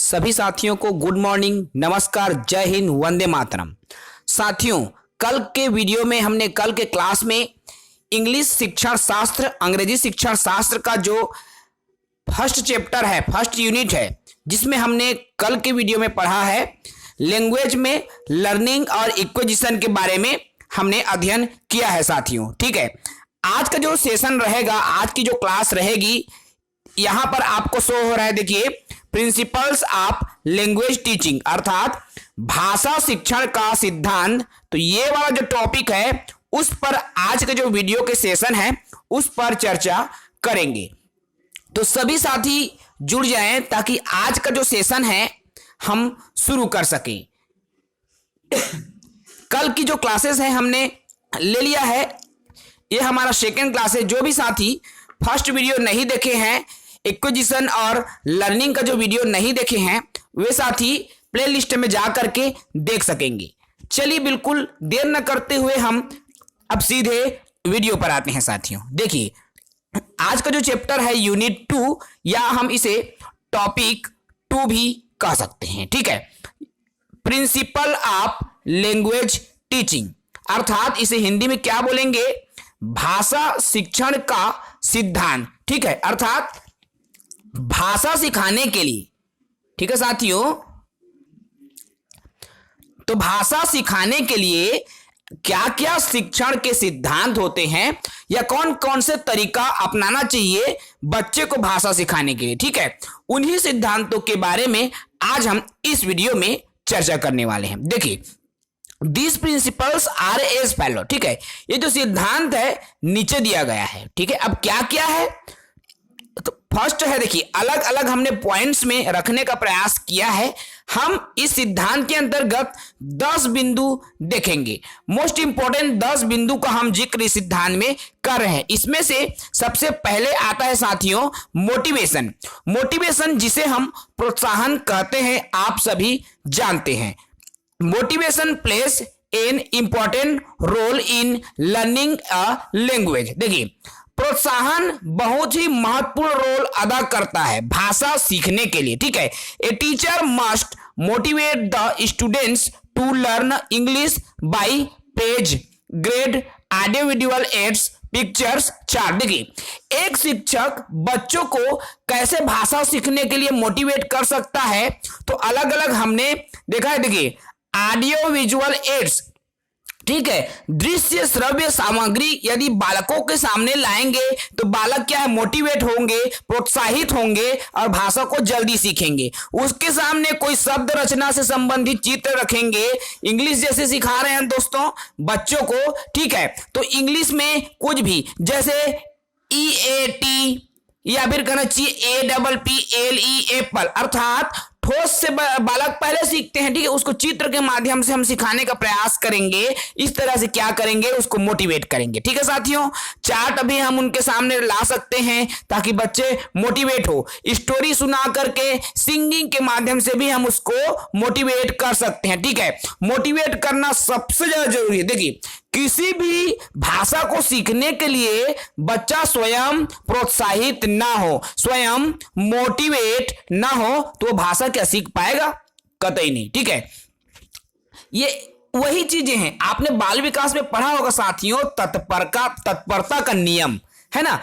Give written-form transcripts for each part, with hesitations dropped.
सभी साथियों को गुड मॉर्निंग, नमस्कार, जय हिंद, वंदे मातरम। साथियों, कल के वीडियो में हमने कल के क्लास में इंग्लिश शिक्षण शास्त्र, अंग्रेजी शिक्षण शास्त्र का जो फर्स्ट चैप्टर है, फर्स्ट यूनिट है, जिसमें हमने कल के वीडियो में पढ़ा है लैंग्वेज में लर्निंग और एक्विजिशन के बारे में हमने अध्ययन किया है साथियों। ठीक है, आज का जो सेशन रहेगा, आज की जो क्लास रहेगी, यहां पर आपको शो हो रहा है, देखिए, प्रिंसिपल्स ऑफ लैंग्वेज टीचिंग, अर्थात भाषा शिक्षण का सिद्धांत। तो ये वाला जो टॉपिक है उस पर आज का जो वीडियो के सेशन है उस पर चर्चा करेंगे। तो सभी साथी जुड़ जाएं ताकि आज का जो सेशन है हम शुरू कर सकें। कल की जो क्लासेस है हमने ले लिया है, ये हमारा सेकेंड क्लास है। जो भी साथी फर्स्ट वीडियो नहीं देखे हैं, एक्विजिशन और लर्निंग का जो वीडियो नहीं देखे हैं, वे साथी प्लेलिस्ट में जा करके देख सकेंगे। चलिए बिल्कुल देर न करते हुए हम अब सीधे वीडियो पर आते हैं साथियों। देखिए, आज का जो चैप्टर है यूनिट 2, या हम इसे टॉपिक 2 भी कह सकते हैं। ठीक है, प्रिंसिपल ऑफ लैंग्वेज टीचिंग, अर्थात इसे हिंदी में क्या बोलेंगे, भाषा शिक्षण का सिद्धांत। ठीक है, अर्थात भाषा सिखाने के लिए। ठीक है साथियों, तो भाषा सिखाने के लिए क्या क्या शिक्षण के सिद्धांत होते हैं, या कौन कौन से तरीका अपनाना चाहिए बच्चे को भाषा सिखाने के लिए। ठीक है, उन्हीं सिद्धांतों के बारे में आज हम इस वीडियो में चर्चा करने वाले हैं। देखिए, These principles are as follow। ठीक है, ये जो सिद्धांत है नीचे दिया गया है। ठीक है, अब क्या क्या है, तो फर्स्ट है, देखिए, अलग अलग हमने पॉइंट्स में रखने का प्रयास किया है। हम इस सिद्धांत के अंतर्गत 10 बिंदु देखेंगे। मोस्ट इंपॉर्टेंट 10 बिंदु का हम जिक्र इस सिद्धांत में कर रहे हैं। इसमें से सबसे पहले आता है साथियों मोटिवेशन। मोटिवेशन जिसे हम प्रोत्साहन कहते हैं, आप सभी जानते हैं। Motivation plays an important role in learning a language. देखिए, प्रोत्साहन बहुत ही महत्वपूर्ण रोल अदा करता है भाषा सीखने के लिए। ठीक है, a teacher must motivate the students to learn English by page, grade, audio visual aids, pictures, chart. देखिए, एक शिक्षक बच्चों को कैसे भाषा सीखने के लिए मोटिवेट कर सकता है, तो अलग अलग हमने देखा है। देखिए, ऑडियो विजुअल एड्स, ठीक है, दृश्य श्रव्य सामग्री यदि बालकों के सामने लाएंगे तो बालक क्या है, मोटिवेट होंगे, प्रोत्साहित होंगे और भाषा को जल्दी सीखेंगे। उसके सामने कोई शब्द रचना से संबंधित चित्र रखेंगे, इंग्लिश जैसे सिखा रहे हैं दोस्तों बच्चों को। ठीक है, तो इंग्लिश में कुछ भी, जैसे EAT या फिर कहना चाहिए APPLE एप्पल, अर्थात ठोस से बालक पहले सीखते हैं। ठीक है, उसको चित्र के माध्यम से हम सिखाने का प्रयास करेंगे। इस तरह से क्या करेंगे, उसको मोटिवेट करेंगे। ठीक है साथियों, चार्ट अभी हम उनके सामने ला सकते हैं ताकि बच्चे मोटिवेट हो। स्टोरी सुना करके, सिंगिंग के माध्यम से भी हम उसको मोटिवेट कर सकते हैं। ठीक है, मोटिवेट करना सबसे ज्यादा जरूरी है। देखिए, किसी भी भाषा को सीखने के लिए बच्चा स्वयं प्रोत्साहित ना हो, स्वयं मोटिवेट ना हो, तो भाषा क्या सीख पाएगा, कतई नहीं। ठीक है, ये वही चीजें हैं, आपने बाल विकास में पढ़ा होगा साथियों, तत्परता का नियम है ना।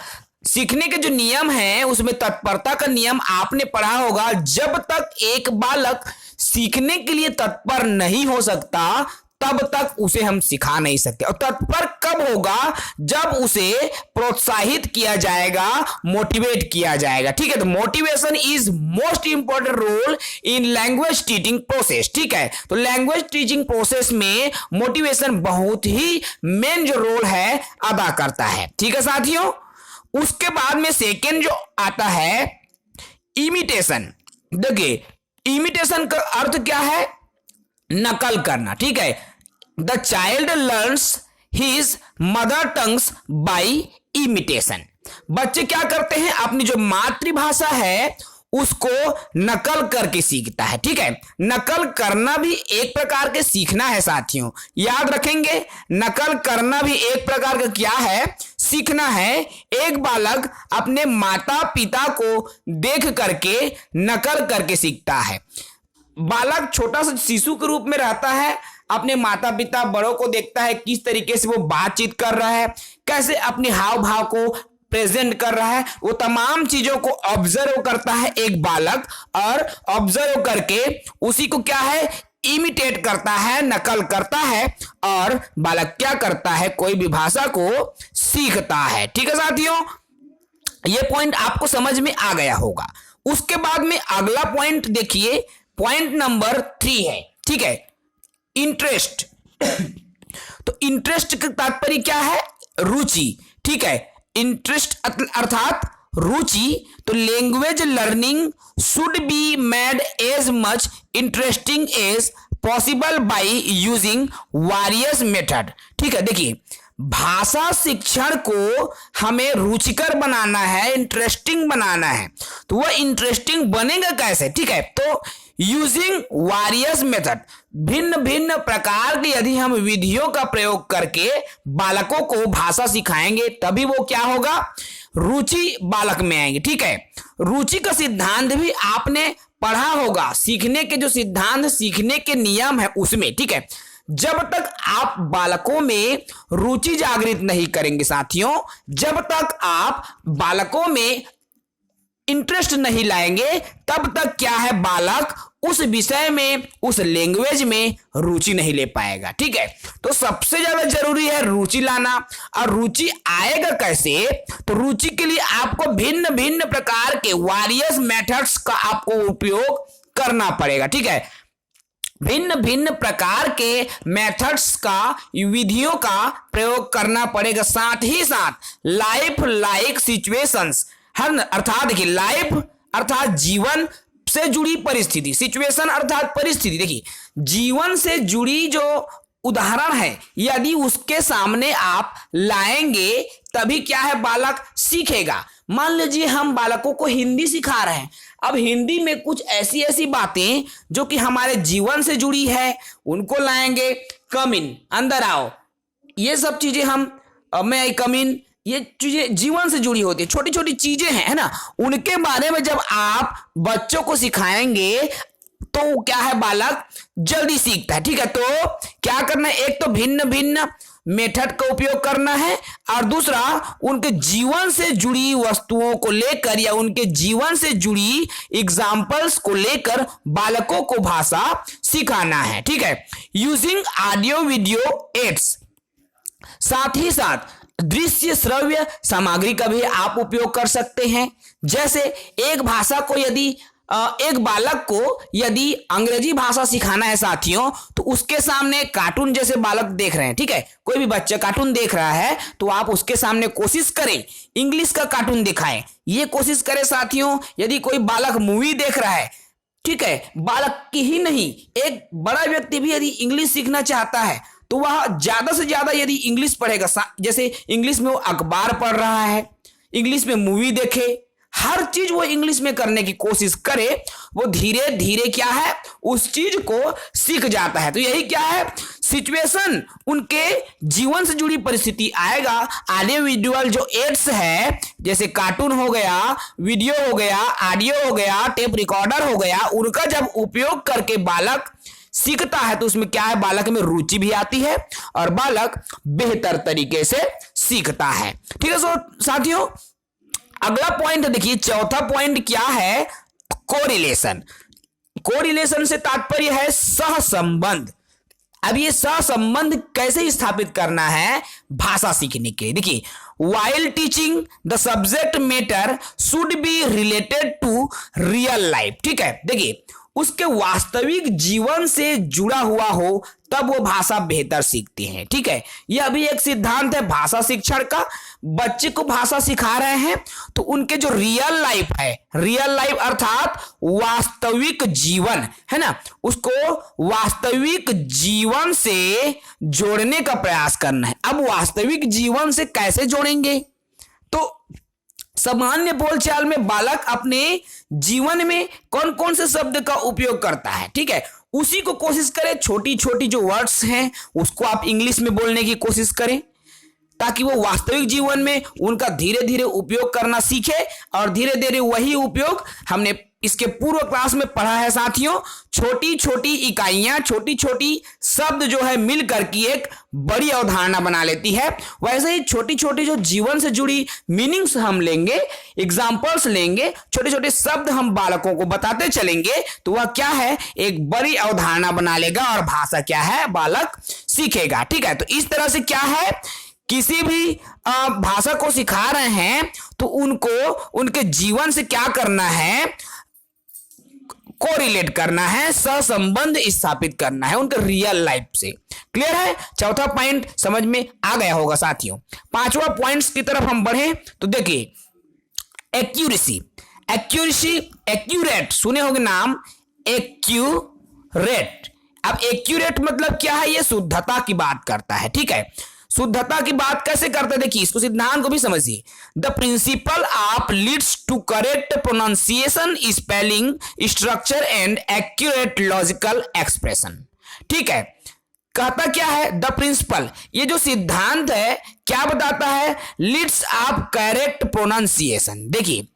सीखने के जो नियम है उसमें तत्परता का नियम आपने पढ़ा होगा। जब तक एक बालक सीखने के लिए तत्पर नहीं हो सकता, तब तक उसे हम सिखा नहीं सकते। और तत्पर कब होगा, जब उसे प्रोत्साहित किया जाएगा, मोटिवेट किया जाएगा। ठीक है, तो motivation is most important role in language teaching process. ठीक है, तो लैंग्वेज टीचिंग प्रोसेस में मोटिवेशन बहुत ही मेन जो रोल है अदा करता है। ठीक है साथियों, उसके बाद में सेकेंड जो आता है इमिटेशन। देखिए, इमिटेशन का अर्थ क्या है, नकल करना। ठीक है, the child learns his mother tongues by imitation. बच्चे क्या करते हैं, अपनी जो मातृभाषा है उसको नकल करके सीखता है। ठीक है, नकल करना भी एक प्रकार के सीखना है साथियों, याद रखेंगे। नकल करना भी एक प्रकार का क्या है, सीखना है। एक बालक अपने माता पिता को देख करके नकल करके सीखता है। बालक छोटा सा शिशु के रूप में रहता है, अपने माता पिता बड़ों को देखता है, किस तरीके से वो बातचीत कर रहा है, कैसे अपने हाव भाव को प्रेजेंट कर रहा है, वो तमाम चीजों को ऑब्जर्व करता है एक बालक, और ऑब्जर्व करके उसी को क्या है, इमिटेट करता है, नकल करता है, और बालक क्या करता है, कोई भी भाषा को सीखता है। ठीक है साथियों, ये पॉइंट आपको समझ में आ गया होगा। उसके बाद में अगला पॉइंट देखिए, पॉइंट नंबर 3 है। ठीक है, इंटरेस्ट। तो इंटरेस्ट का तात्पर्य क्या है, रुचि। ठीक है, इंटरेस्ट अर्थात रुचि। तो language learning should be made as much interesting as possible by using various method. ठीक है, देखिए भाषा शिक्षण को हमें रुचिकर बनाना है, इंटरेस्टिंग बनाना है। तो वह इंटरेस्टिंग बनेगा कैसे? ठीक है, तो यूजिंग वेरियस मेथड, भिन्न भिन्न प्रकार की यदि हम विधियों का प्रयोग करके बालकों को भाषा सिखाएंगे, तभी वो क्या होगा, रुचि बालक में आएंगे। ठीक है, रुचि का सिद्धांत भी आपने पढ़ा होगा, सीखने के जो सिद्धांत, सीखने के नियम है उसमें। ठीक है, जब तक आप बालकों में रुचि जागृत नहीं करेंगे साथियों, जब तक आप बालकों में इंटरेस्ट नहीं लाएंगे, तब तक क्या है, बालक उस विषय में, उस लैंग्वेज में रुचि नहीं ले पाएगा। ठीक है, तो सबसे ज्यादा जरूरी है रुचि लाना। और रुचि आएगा कैसे? तो रुचि के लिए आपको भिन्न भिन्न प्रकार के वेरियस मेथड्स का आपको उपयोग करना पड़ेगा। ठीक है, भिन्न भिन्न प्रकार के मेथड्स का, विधियों का प्रयोग करना पड़ेगा। साथ ही साथ लाइफ लाइक सिचुएशंस, हर अर्थात देखिए लाइफ अर्थात जीवन से जुड़ी परिस्थिति, सिचुएशन अर्थात परिस्थिति। देखिए जीवन से जुड़ी जो उदाहरण है, यदि उसके सामने आप लाएंगे तभी क्या है, बालक सीखेगा। मान लीजिए हम बालकों को हिंदी सिखा रहे हैं, अब हिंदी में कुछ ऐसी ऐसी बातें जो कि हमारे जीवन से जुड़ी है, उनको लाएंगे। कम इन, अंदर आओ, ये सब चीजें हम, मैं आई कम इन, ये चीजें जीवन से जुड़ी होती है, छोटी छोटी चीजें हैं, है ना। उनके बारे में जब आप बच्चों को सिखाएंगे तो क्या है, बालक जल्दी सीखता है। ठीक है, तो क्या करना है, एक तो भिन्न भिन्न मेथड का उपयोग करना है, और दूसरा उनके जीवन से जुड़ी वस्तुओं को लेकर या उनके जीवन से जुड़ी एग्जाम्पल्स को लेकर बालकों को भाषा सिखाना है। ठीक है, यूजिंग ऑडियो वीडियो एड्स, साथ ही साथ दृश्य श्रव्य सामग्री का भी आप उपयोग कर सकते हैं। जैसे एक भाषा को यदि एक बालक को यदि अंग्रेजी भाषा सिखाना है साथियों, तो उसके सामने कार्टून जैसे बालक देख रहे हैं, ठीक है, कोई भी बच्चा कार्टून देख रहा है तो आप उसके सामने कोशिश करें इंग्लिश का कार्टून दिखाएं। ये कोशिश करें साथियों। यदि कोई बालक मूवी देख रहा है, ठीक है, बालक की ही नहीं, एक बड़ा व्यक्ति भी यदि इंग्लिश सीखना चाहता है तो वह ज्यादा से ज्यादा यदि इंग्लिश पढ़ेगा, जैसे इंग्लिश में वो अखबार पढ़ रहा है, इंग्लिश में मूवी देखे, हर चीज वो इंग्लिश में करने की कोशिश करे, वो धीरे धीरे क्या है, उस चीज को सीख जाता है। तो यही क्या है, सिचुएशन, उनके जीवन से जुड़ी परिस्थिति आएगा। ऑडियो विजुअल जो एड्स है, जैसे कार्टून हो गया, वीडियो हो गया, ऑडियो हो गया, टेप रिकॉर्डर हो गया, उनका जब उपयोग करके बालक सीखता है तो उसमें क्या है, बालक में रुचि भी आती है और बालक बेहतर तरीके से सीखता है। ठीक है साथियों, अगला पॉइंट देखिए, चौथा पॉइंट क्या है, कोरिलेशन। कोरिलेशन से तात्पर्य है सहसंबंध। अब ये सहसंबंध कैसे स्थापित करना है भाषा सीखने के लिए? देखिए, while teaching the subject matter should be related to real life। ठीक है, देखिए उसके वास्तविक जीवन से जुड़ा हुआ हो तब वो भाषा बेहतर सीखती है। ठीक है, यह भी एक सिद्धांत है भाषा शिक्षण का। बच्चे को भाषा सिखा रहे हैं तो उनके जो रियल लाइफ है, रियल लाइफ अर्थात वास्तविक जीवन है ना, उसको वास्तविक जीवन से जोड़ने का प्रयास करना है। अब वास्तविक जीवन से कैसे जोड़ेंगे? तो सामान्य बोलचाल में बालक अपने जीवन में कौन कौन से शब्द का उपयोग करता है, ठीक है, उसी को कोशिश करें। छोटी छोटी जो वर्ड्स हैं उसको आप इंग्लिश में बोलने की कोशिश करें, ताकि वो वास्तविक जीवन में उनका धीरे धीरे उपयोग करना सीखे। और धीरे धीरे वही उपयोग हमने इसके पूर्व क्लास में पढ़ा है साथियों। छोटी छोटी इकाइयां, छोटी छोटी शब्द जो है मिल करके एक बड़ी अवधारणा बना लेती है। वैसे ही छोटी छोटी जो जीवन से जुड़ी मीनिंग्स हम लेंगे, एग्जाम्पल्स लेंगे, छोटे छोटे शब्द हम बालकों को बताते चलेंगे, तो वह क्या है, एक बड़ी अवधारणा बना लेगा और भाषा क्या है, बालक सीखेगा। ठीक है, तो इस तरह से क्या है, किसी भी भाषा को सिखा रहे हैं तो उनको उनके जीवन से क्या करना है, कोरिलेट करना है, सहसंबंध स्थापित करना है उनके रियल लाइफ से। क्लियर है? चौथा पॉइंट समझ में आ गया होगा साथियों। पांचवा पॉइंट्स की तरफ हम बढ़े तो देखिए, एक्यूरेसी। एक्यूरेसी, एक्यूरेट सुने होंगे नाम, एक्यूरेट। अब एक्यूरेट मतलब क्या है, ये शुद्धता की बात करता है। ठीक है, शुद्धता की बात कैसे करते हैं, देखिए इसको सिद्धांत को भी समझिए। The principle of leads to correct pronunciation, spelling, structure and accurate logical expression. ठीक है, कहता क्या है, द प्रिंसिपल, ये जो सिद्धांत है क्या बताता है, लीड्स ऑफ करेक्ट प्रोनाउंसिएशन। देखिए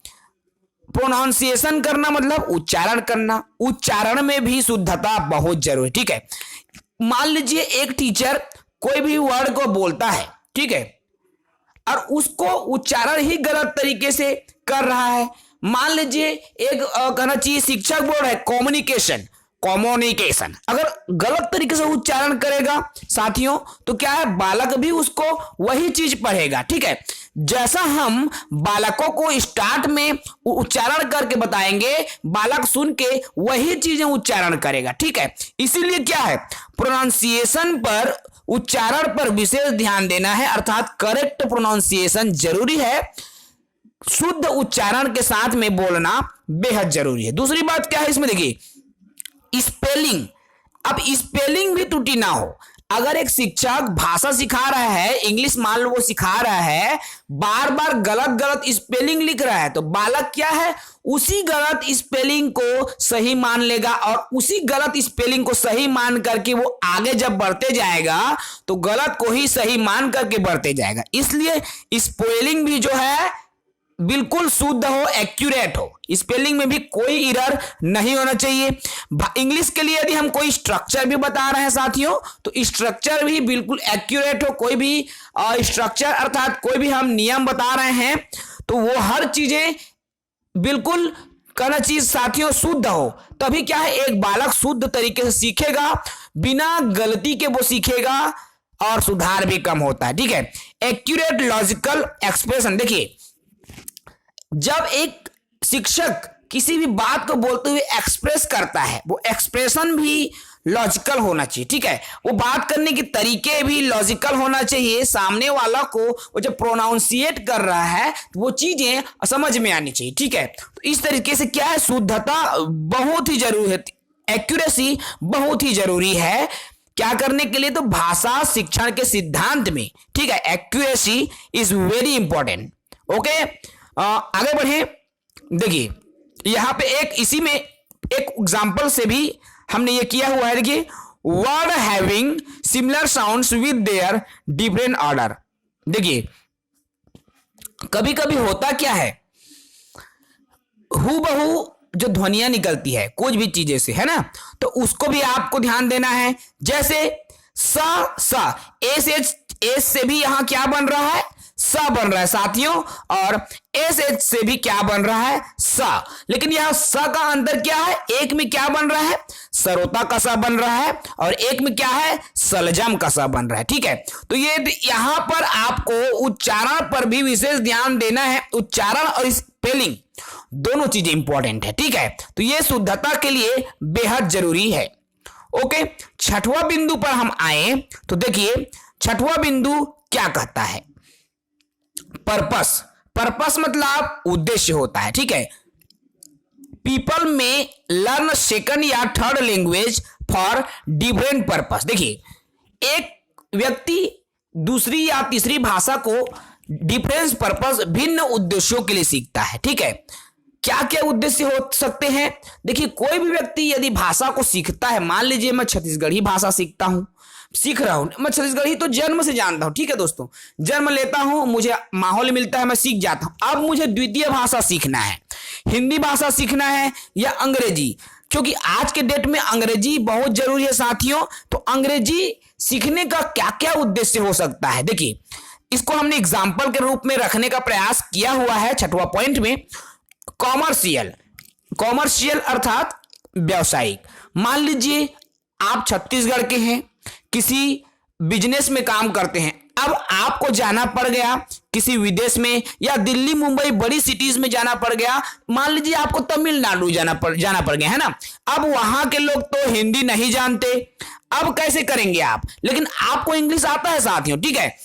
प्रोनाउंसिएशन करना मतलब उच्चारण करना, उच्चारण में भी शुद्धता बहुत जरूरी। ठीक है, मान लीजिए एक टीचर कोई भी वर्ड को बोलता है, ठीक है, और उसको उच्चारण ही गलत तरीके से कर रहा है। मान लीजिए एक कहना चाहिए शिक्षक बोल रहा है कम्युनिकेशन, कम्युनिकेशन, अगर गलत तरीके से उच्चारण करेगा साथियों तो क्या है, बालक भी उसको वही चीज पढ़ेगा। ठीक है, जैसा हम बालकों को स्टार्ट में उच्चारण करके बताएंगे, बालक सुन के वही चीजें उच्चारण करेगा। ठीक है, इसीलिए क्या है, प्रोनाउंसिएशन पर, उच्चारण पर विशेष ध्यान देना है, अर्थात करेक्ट प्रोनाउंसिएशन जरूरी है। शुद्ध उच्चारण के साथ में बोलना बेहद जरूरी है। दूसरी बात क्या है इसमें, देखिए स्पेलिंग। अब स्पेलिंग भी त्रुटि ना हो। अगर एक शिक्षक भाषा सिखा रहा है, इंग्लिश मान लो वो सिखा रहा है, बार बार गलत गलत स्पेलिंग लिख रहा है, तो बालक क्या है, उसी गलत स्पेलिंग को सही मान लेगा और उसी गलत स्पेलिंग को सही मान करके वो आगे जब बढ़ते जाएगा तो गलत को ही सही मान करके बढ़ते जाएगा। इसलिए स्पेलिंग भी जो है बिल्कुल शुद्ध हो, एक्यूरेट हो, स्पेलिंग में भी कोई एरर नहीं होना चाहिए। इंग्लिश के लिए यदि हम कोई स्ट्रक्चर भी बता रहे हैं साथियों, तो स्ट्रक्चर भी बिल्कुल एक्यूरेट हो। कोई भी स्ट्रक्चर अर्थात कोई भी हम नियम बता रहे हैं तो वो हर चीजें बिल्कुल कहना चाहिए साथियों शुद्ध हो, तभी क्या है, एक बालक शुद्ध तरीके से सीखेगा, बिना गलती के वो सीखेगा और सुधार भी कम होता है। ठीक है, एक्यूरेट लॉजिकल एक्सप्रेशन। देखिए जब एक शिक्षक किसी भी बात को बोलते हुए एक्सप्रेस करता है, वो एक्सप्रेशन भी लॉजिकल होना चाहिए। ठीक है, वो बात करने के तरीके भी लॉजिकल होना चाहिए। सामने वाला को वो जब प्रोनाउंसिएट कर रहा है तो वो चीजें समझ में आनी चाहिए। ठीक है, तो इस तरीके से क्या है, शुद्धता बहुत ही जरूरी है, एक्यूरेसी बहुत ही जरूरी है। क्या करने के लिए, तो भाषा शिक्षण के सिद्धांत में, ठीक है, accuracy is very important. Okay, आगे बढ़े। देखिए यहां पे एक इसी में एक एग्जांपल से भी हमने ये किया हुआ है। देखिए word having similar sounds with their different order. देखिए कभी कभी होता क्या है, हूबहू जो ध्वनियां निकलती है कुछ भी चीजें से, है ना, तो उसको भी आपको ध्यान देना है। जैसे सा एस से भी यहां क्या बन रहा है, स बन रहा है साथियों, और एस एच से भी क्या बन रहा है, सा। लेकिन यहां स का अंतर क्या है, एक में क्या बन रहा है, सरोता का सा बन रहा है, और एक में क्या है, सलजम का सा बन रहा है। ठीक है, तो ये यहां पर आपको उच्चारण पर भी विशेष ध्यान देना है। उच्चारण और स्पेलिंग दोनों चीजें इंपॉर्टेंट है। ठीक है, तो ये शुद्धता के लिए बेहद जरूरी है। ओके, छठवां बिंदु पर हम आए तो देखिए छठवां बिंदु क्या कहता है, पर्पस। पर्पस मतलब उद्देश्य होता है। ठीक है, पीपल में लर्न सेकंड या third language for different purpose. देखिए एक व्यक्ति दूसरी या तीसरी भाषा को डिफरेंस पर्पस, भिन्न उद्देश्यों के लिए सीखता है। ठीक है, क्या क्या उद्देश्य हो सकते हैं? देखिए, कोई भी व्यक्ति यदि भाषा को सीखता है, मान लीजिए मैं छत्तीसगढ़ी भाषा सीख रहा हूं, मैं छत्तीसगढ़ी तो जन्म से जानता हूं। ठीक है दोस्तों, जन्म लेता हूं, मुझे माहौल मिलता है, मैं सीख जाता हूं। अब मुझे द्वितीय भाषा सीखना है, हिंदी भाषा सीखना है या अंग्रेजी, क्योंकि आज के डेट में अंग्रेजी बहुत जरूरी है साथियों। तो अंग्रेजी सीखने का क्या क्या उद्देश्य हो सकता है? देखिए, इसको हमने एग्जाम्पल के रूप में रखने का प्रयास किया हुआ है 6वां पॉइंट में। कॉमर्शियल अर्थात व्यावसायिक। मान लीजिए आप छत्तीसगढ़ के हैं, किसी बिजनेस में काम करते हैं, अब आपको जाना पड़ गया किसी विदेश में या दिल्ली मुंबई बड़ी सिटीज में जाना पड़ गया। मान लीजिए आपको तमिलनाडु जाना पड़ गया, है ना। अब वहां के लोग तो हिंदी नहीं जानते, अब कैसे करेंगे आप? लेकिन आपको इंग्लिश आता है साथियों। ठीक है,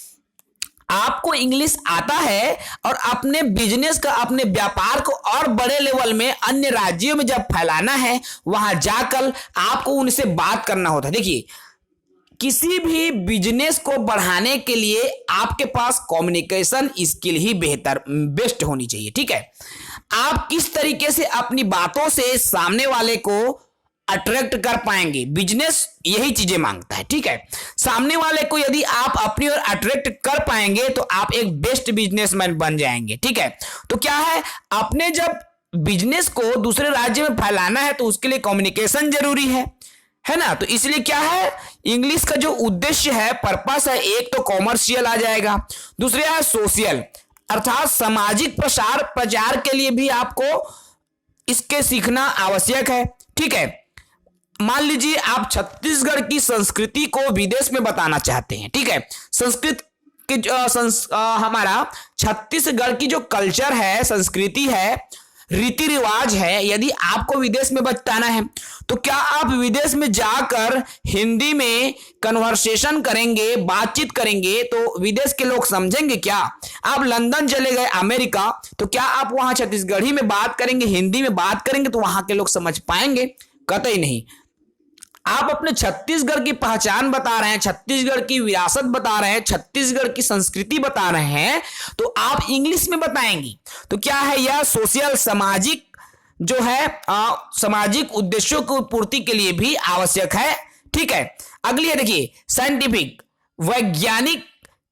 आपको इंग्लिश आता है और अपने बिजनेस का, अपने व्यापार को और बड़े लेवल में अन्य राज्यों में जब फैलाना है, वहां जाकर आपको उनसे बात करना होता है। देखिए, किसी भी बिजनेस को बढ़ाने के लिए आपके पास कम्युनिकेशन स्किल ही बेस्ट होनी चाहिए। ठीक है, आप किस तरीके से अपनी बातों से सामने वाले को अट्रैक्ट कर पाएंगे, बिजनेस यही चीजें मांगता है। ठीक है, सामने वाले को यदि आप अपनी ओर अट्रैक्ट कर पाएंगे तो आप एक बेस्ट बिजनेसमैन बन जाएंगे। ठीक है, तो क्या है, अपने जब बिजनेस को दूसरे राज्य में फैलाना है तो उसके लिए कम्युनिकेशन जरूरी है ना। तो इसलिए क्या है, इंग्लिश का जो उद्देश्य है, पर्पस है, एक तो कॉमर्शियल आ जाएगा, दूसरे है सोशल अर्थात सामाजिक प्रचार के लिए भी आपको इसके सीखना आवश्यक है। ठीक है, मान लीजिए आप छत्तीसगढ़ की संस्कृति को विदेश में बताना चाहते हैं। ठीक है, संस्कृत के हमारा छत्तीसगढ़ की जो कल्चर है, संस्कृति है, रीति रिवाज है, यदि आपको विदेश में बताना है तो क्या आप विदेश में जाकर हिंदी में कन्वर्सेशन करेंगे, बातचीत करेंगे तो विदेश के लोग समझेंगे क्या? आप लंदन चले गए, अमेरिका, तो क्या आप वहां छत्तीसगढ़ी में बात करेंगे, हिंदी में बात करेंगे तो वहां के लोग समझ पाएंगे? कतई नहीं। आप अपने छत्तीसगढ़ की पहचान बता रहे हैं, छत्तीसगढ़ की विरासत बता रहे हैं, छत्तीसगढ़ की संस्कृति बता रहे हैं, तो आप इंग्लिश में बताएंगे। तो क्या है, यह सोशल सामाजिक जो है सामाजिक उद्देश्यों की पूर्ति के लिए भी आवश्यक है। ठीक है, अगली है, देखिए, साइंटिफिक, वैज्ञानिक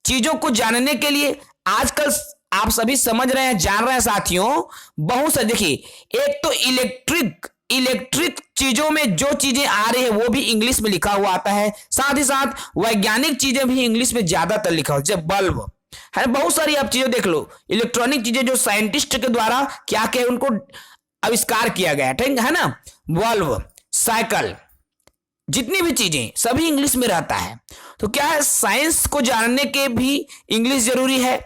चीजों को जानने के लिए आजकल आप सभी समझ रहे हैं, जान रहे हैं साथियों, बहुत से। देखिए, एक तो इलेक्ट्रिक चीजों में जो चीजें आ रही है वो भी इंग्लिश में लिखा हुआ आता है, साथ ही साथ वैज्ञानिक चीजें भी इंग्लिश में ज्यादातर लिखा हुआ है। बल्ब है, बहुत सारी आप चीजें देख लो, इलेक्ट्रॉनिक चीजें जो साइंटिस्ट के द्वारा क्या क्या उनको आविष्कार किया गया, ठीक है ना, बल्ब, साइकिल, जितनी भी चीजें सभी इंग्लिश में रहता है। तो क्या है, साइंस को जानने के भी इंग्लिश जरूरी है।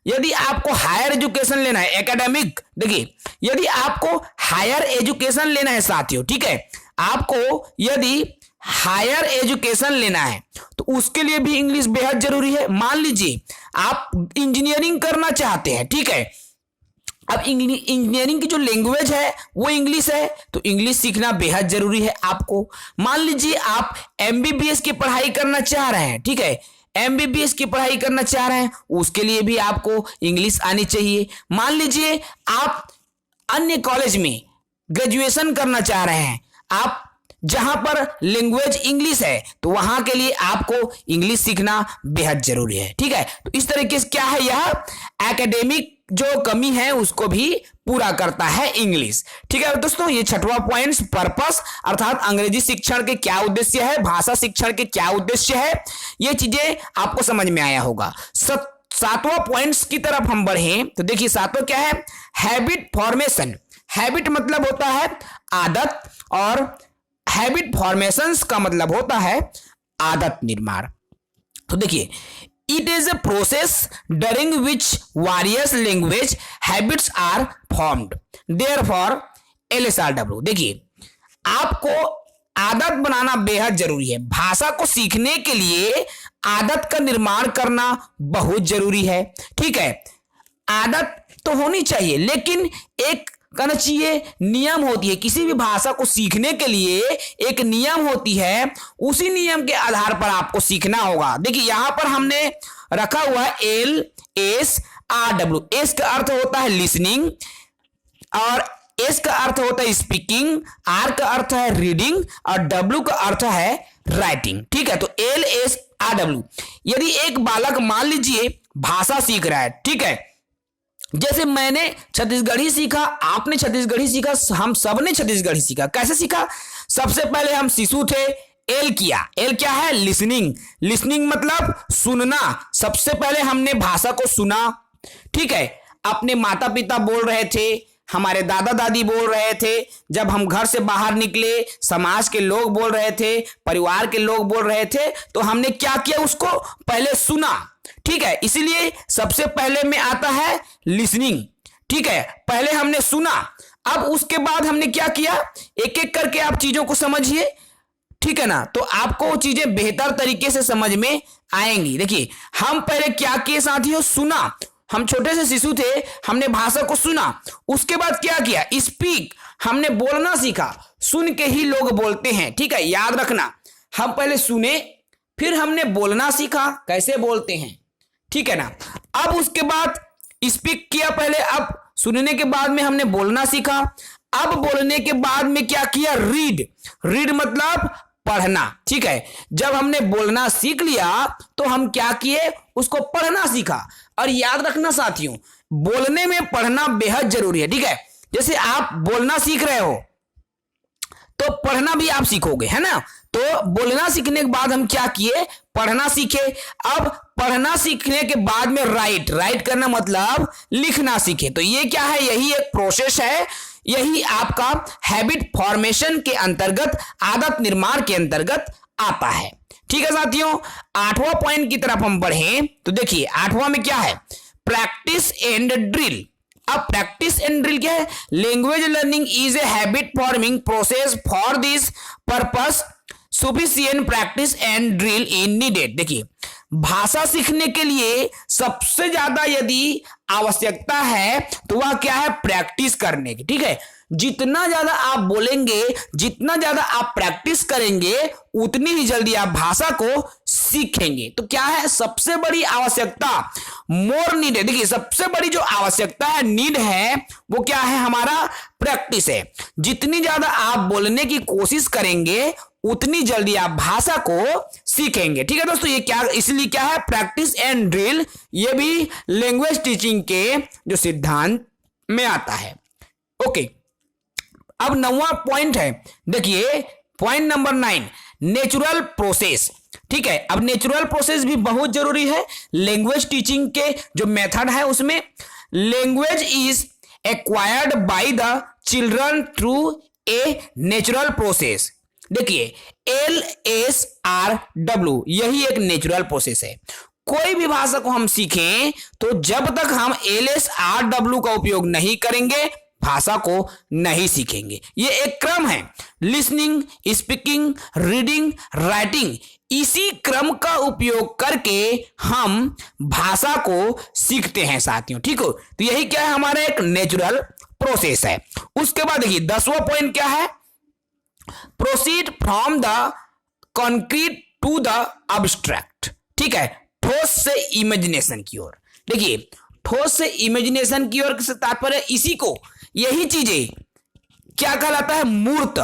यदि आपको हायर एजुकेशन लेना है, एकेडमिक, देखिए, यदि आपको हायर एजुकेशन लेना है साथियों, ठीक है, आपको यदि हायर एजुकेशन लेना है तो उसके लिए भी इंग्लिश बेहद जरूरी है। मान लीजिए आप इंजीनियरिंग करना चाहते हैं, ठीक है, अब इंजीनियरिंग की जो लैंग्वेज है वो इंग्लिश है, तो इंग्लिश सीखना बेहद जरूरी है आपको। मान लीजिए आप एमबीबीएस की पढ़ाई करना चाह रहे हैं, ठीक है, एमबीबीएस की पढ़ाई करना चाह रहे हैं, उसके लिए भी आपको इंग्लिश आनी चाहिए। मान लीजिए आप अन्य कॉलेज में ग्रेजुएशन करना चाह रहे हैं, आप जहां पर लैंग्वेज इंग्लिश है तो वहां के लिए आपको इंग्लिश सीखना बेहद जरूरी है। ठीक है, तो इस तरीके से क्या है, यह एकेडमिक जो कमी है उसको भी पूरा करता है इंग्लिश। ठीक है दोस्तों, ये छठवां पॉइंट, पर्पस अर्थात अंग्रेजी शिक्षण के क्या उद्देश्य है, भाषा शिक्षण के क्या उद्देश्य है, ये चीजें आपको समझ में आया होगा। सातवां पॉइंट्स की तरफ हम बढ़े तो देखिए, सातवां क्या है, हैबिट फॉर्मेशन। हैबिट मतलब होता है आदत और हैबिट फॉर्मेशंस का मतलब होता है आदत निर्माण। तो देखिए, it is a process during which various language habits are formed, therefore LSRW। देखिए, आपको आदत बनाना बेहद जरूरी है। भाषा को सीखने के लिए आदत का निर्माण करना बहुत जरूरी है। ठीक है, आदत तो होनी चाहिए, लेकिन एक कहना चाहिए नियम होती है। किसी भी भाषा को सीखने के लिए एक नियम होती है, उसी नियम के आधार पर आपको सीखना होगा। देखिए, यहां पर हमने रखा हुआ है LSRW, RW। एस का अर्थ होता है लिसनिंग और एस का अर्थ होता है स्पीकिंग, आर का अर्थ है रीडिंग और डब्ल्यू का अर्थ है राइटिंग। ठीक है, तो LSRW। यदि एक बालक मान लीजिए भाषा सीख रहा है, ठीक है, जैसे मैंने छत्तीसगढ़ी सीखा, आपने छत्तीसगढ़ी सीखा, हम सब ने छत्तीसगढ़ी सीखा। कैसे सीखा? सबसे पहले हम शिशु थे, एल किया। एल क्या है? लिसनिंग। लिसनिंग मतलब सुनना। सबसे पहले हमने भाषा को सुना, ठीक है, अपने माता पिता बोल रहे थे, हमारे दादा दादी बोल रहे थे, जब हम घर से बाहर निकले समाज के लोग बोल रहे थे, परिवार के लोग बोल रहे थे, तो हमने क्या किया? उसको पहले सुना। ठीक है, इसीलिए सबसे पहले में आता है लिसनिंग। ठीक है, पहले हमने सुना, अब उसके बाद हमने क्या किया? एक एक करके आप चीजों को समझिए, ठीक है ना, तो आपको वो चीजें बेहतर तरीके से समझ में आएंगी। देखिए, हम पहले क्या किए साथियों? सुना। हम छोटे से शिशु थे, हमने भाषा को सुना, उसके बाद क्या किया? स्पीक, हमने बोलना सीखा। सुन के ही लोग बोलते हैं, ठीक है, याद रखना। हम पहले सुने, फिर हमने बोलना सीखा, कैसे बोलते हैं, ठीक है ना। अब उसके बाद स्पीक किया पहले, अब सुनने के बाद में हमने बोलना सीखा। अब बोलने के बाद में क्या किया? रीड। रीड मतलब पढ़ना, ठीक है। जब हमने बोलना सीख लिया तो हम क्या किए? उसको पढ़ना सीखा। और याद रखना साथियों, बोलने में पढ़ना बेहद जरूरी है, ठीक है। जैसे आप बोलना सीख रहे हो तो पढ़ना भी आप सीखोगे, है ना। तो बोलना सीखने के बाद हम क्या किए? पढ़ना सीखे। अब पढ़ना सीखने के बाद में राइट। राइट करना मतलब लिखना सीखे। तो ये क्या है? यही एक प्रोसेस है, यही आपका हैबिट फॉर्मेशन के अंतर्गत, आदत निर्माण के अंतर्गत आता है। ठीक है साथियों, 8वां पॉइंट की तरफ हम बढ़ें तो देखिए 8वां में क्या है? Practice and drill. अब प्रैक्टिस एंड ड्रिल क्या है? Language learning is a habit forming process, for this purpose sufficient practice and drill in needed. देखिए, भाषा सीखने के लिए सबसे ज्यादा यदि आवश्यकता है तो वह क्या है? प्रैक्टिस करने की, ठीक है। जितना ज्यादा आप बोलेंगे, जितना ज्यादा आप प्रैक्टिस करेंगे, उतनी ही जल्दी आप भाषा को सीखेंगे। तो क्या है सबसे बड़ी आवश्यकता? मोर नीड है। देखिए, सबसे बड़ी जो आवश्यकता है, नीड है, वो क्या है? हमारा प्रैक्टिस है। जितनी ज्यादा आप बोलने की कोशिश करेंगे, उतनी जल्दी आप भाषा को सीखेंगे। ठीक है दोस्तों, ये क्या, इसलिए क्या है? Practice and drill. ये भी लैंग्वेज टीचिंग के जो सिद्धांत में आता है। ओके, अब 9वां पॉइंट है, देखिए पॉइंट नंबर 9, नेचुरल प्रोसेस। ठीक है, अब नेचुरल प्रोसेस भी बहुत जरूरी है लैंग्वेज टीचिंग के जो मेथड है उसमें। Language is acquired by the children through a natural process. देखिए, LSRW यही एक नेचुरल प्रोसेस है। कोई भी भाषा को हम सीखें तो जब तक हम LSRW का उपयोग नहीं करेंगे, भाषा को नहीं सीखेंगे। ये एक क्रम है, लिसनिंग, स्पीकिंग, रीडिंग, राइटिंग। इसी क्रम का उपयोग करके हम भाषा को सीखते हैं साथियों। ठीक हो, तो यही क्या है? हमारा एक नेचुरल प्रोसेस है। उसके बाद देखिए 10वां पॉइंट क्या है? Proceed from the concrete to the abstract. ठीक है, ठोस से इमेजिनेशन की ओर। देखिए, ठोस से इमेजिनेशन की ओर से तात्पर्य इसी को, यही चीजें क्या कहलाता है? मूर्त।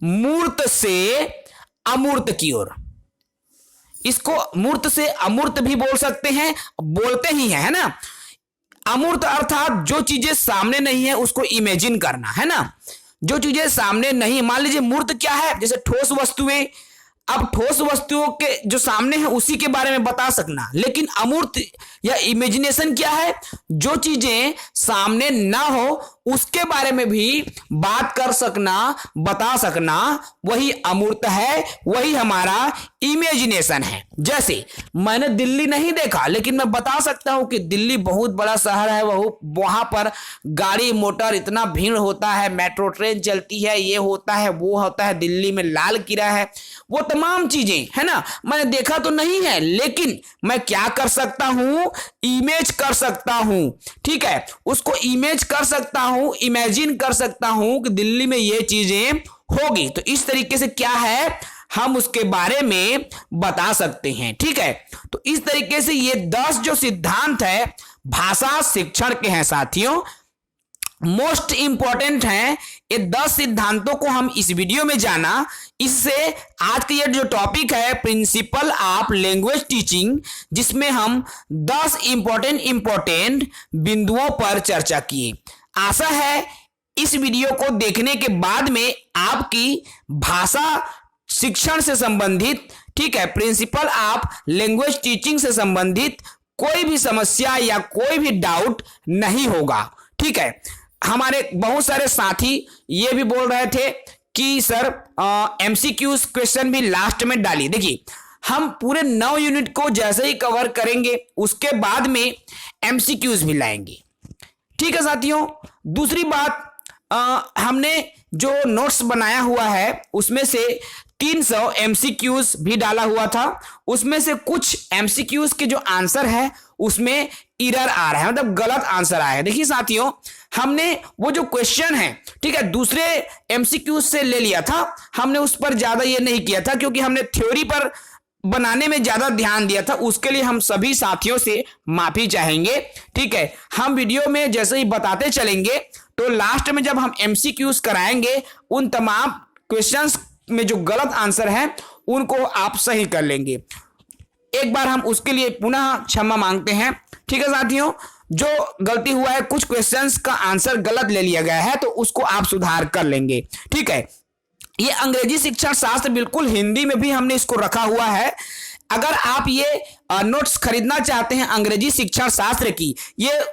मूर्त से अमूर्त की ओर। इसको मूर्त से अमूर्त भी बोल सकते हैं, बोलते ही है ना। अमूर्त अर्थात जो चीजें सामने नहीं है उसको इमेजिन करना, है ना। जो चीजें सामने नहीं, मान लीजिए मूर्त क्या है? जैसे ठोस वस्तुएं। अब ठोस वस्तुओं के जो सामने है उसी के बारे में बता सकना। लेकिन अमूर्त या इमेजिनेशन क्या है? जो चीजें सामने ना हो उसके बारे में भी बात कर सकना, बता सकना, वही अमूर्त है, वही हमारा इमेजिनेशन है। जैसे मैंने दिल्ली नहीं देखा, लेकिन मैं बता सकता हूं कि दिल्ली बहुत बड़ा शहर है, वहां पर गाड़ी मोटर इतना भीड़ होता है, मेट्रो ट्रेन चलती है, ये होता है, वो होता है, दिल्ली में लाल किला है, वो तमाम चीजें, है ना। मैंने देखा तो नहीं है, लेकिन मैं क्या कर सकता हूं? इमेज कर सकता हूं। ठीक है, उसको इमेज कर सकता हूं, इमेजिन कर सकता हूं कि दिल्ली में ये चीजें होगी। तो इस तरीके से क्या है? हम उसके बारे में बता सकते हैं। ठीक है, तो इस तरीके से ये 10 जो सिद्धांत है भाषा शिक्षण के हैं साथियों, मोस्ट इंपॉर्टेंट हैं। ये 10 सिद्धांतों को हम इस वीडियो में जाना। इससे आज का ये जो टॉपिक है प्रिंसिपल ऑफ लैंग्वेज टीचिंग, जिसमें हम 10 इंपॉर्टेंट बिंदुओं पर चर्चा किए। आशा है इस वीडियो को देखने के बाद में आपकी भाषा शिक्षण से संबंधित, ठीक है, प्रिंसिपल ऑफ लैंग्वेज टीचिंग से संबंधित कोई भी समस्या या कोई भी डाउट नहीं होगा। ठीक है, हमारे बहुत सारे साथी ये भी बोल रहे थे कि सर एमसीक्यूज क्वेश्चन भी लास्ट में डालिए। देखिए, हम पूरे 9 यूनिट को जैसे ही कवर करेंगे उसके बाद में एमसीक्यूज भी लाएंगे। ठीक है साथियों, दूसरी बात, हमने जो नोट्स बनाया हुआ है उसमें से 300 एमसीक्यूज भी डाला हुआ था। उसमें से कुछ एमसीक्यूज के जो आंसर है उसमें एरर आ रहा है, मतलब गलत आंसर आया है। देखिए साथियों, हमने वो जो क्वेश्चन है, ठीक है, दूसरे एमसीक्यूज से ले लिया था। हमने उस पर ज्यादा ये नहीं किया था क्योंकि हमने थ्योरी पर बनाने में ज्यादा ध्यान दिया था। उसके लिए हम सभी साथियों से माफी चाहेंगे। ठीक है, हम वीडियो में जैसे ही बताते चलेंगे तो लास्ट में जब हम एमसीक्यूज कराएंगे उन तमाम क्वेश्चंस में जो गलत आंसर है उनको आप सही कर लेंगे। एक बार हम उसके लिए पुनः क्षमा मांगते हैं। ठीक है साथियों, जो गलती हुआ है, कुछ क्वेश्चंस का आंसर गलत ले लिया गया है तो उसको आप सुधार कर लेंगे। ठीक है, ये अंग्रेजी शिक्षण शास्त्र बिल्कुल हिंदी में भी हमने इसको रखा हुआ है। अगर आप ये नोट्स खरीदना चाहते हैं अंग्रेजी शिक्षण शास्त्र की, ये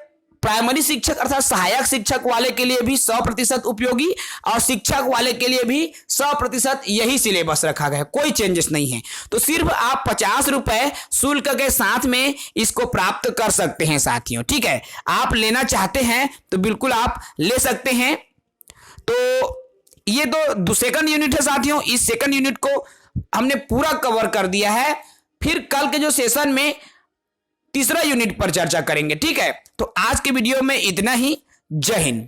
प्राइमरी शिक्षक अर्थात सहायक शिक्षक वाले के लिए भी 100% उपयोगी और शिक्षक वाले के लिए भी 100% यही सिलेबस रखा गया है, कोई चेंजेस नहीं है। तो सिर्फ आप 50 रुपए शुल्क के साथ में इसको प्राप्त कर सकते हैं साथियों। ठीक है, आप लेना चाहते हैं तो बिल्कुल आप ले सकते हैं। तो ये तो सेकंड यूनिट है साथियों, इस सेकंड यूनिट को हमने पूरा कवर कर दिया है। फिर कल के जो सेशन में तीसरा यूनिट पर चर्चा करेंगे। ठीक है, तो आज के वीडियो में इतना ही। जय हिंद।